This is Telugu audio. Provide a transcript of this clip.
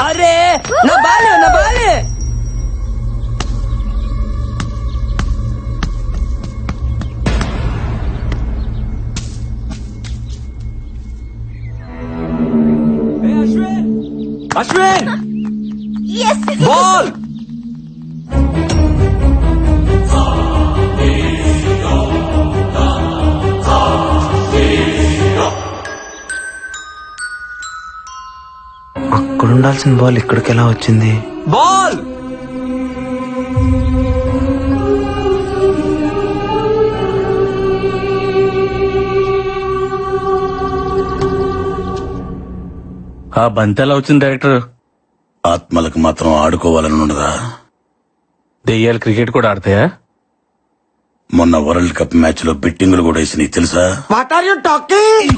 అరే నా బాలే అశ్విన్ బాల్ అక్కడ ఉండాల్సిన బాల్ ఇక్కడికి ఎలా వచ్చింది? బాల్ ఆ బంతి ఎలా వచ్చింది డైరెక్టర్? ఆత్మలకు మాత్రం ఆడుకోవాలని ఉండదా? దెయ్యాలు క్రికెట్ కూడా ఆడతాయా? మొన్న వరల్డ్ కప్ మ్యాచ్ లో బెట్టింగులు కూడా వేసినాయి తెలుసా? What are you talking?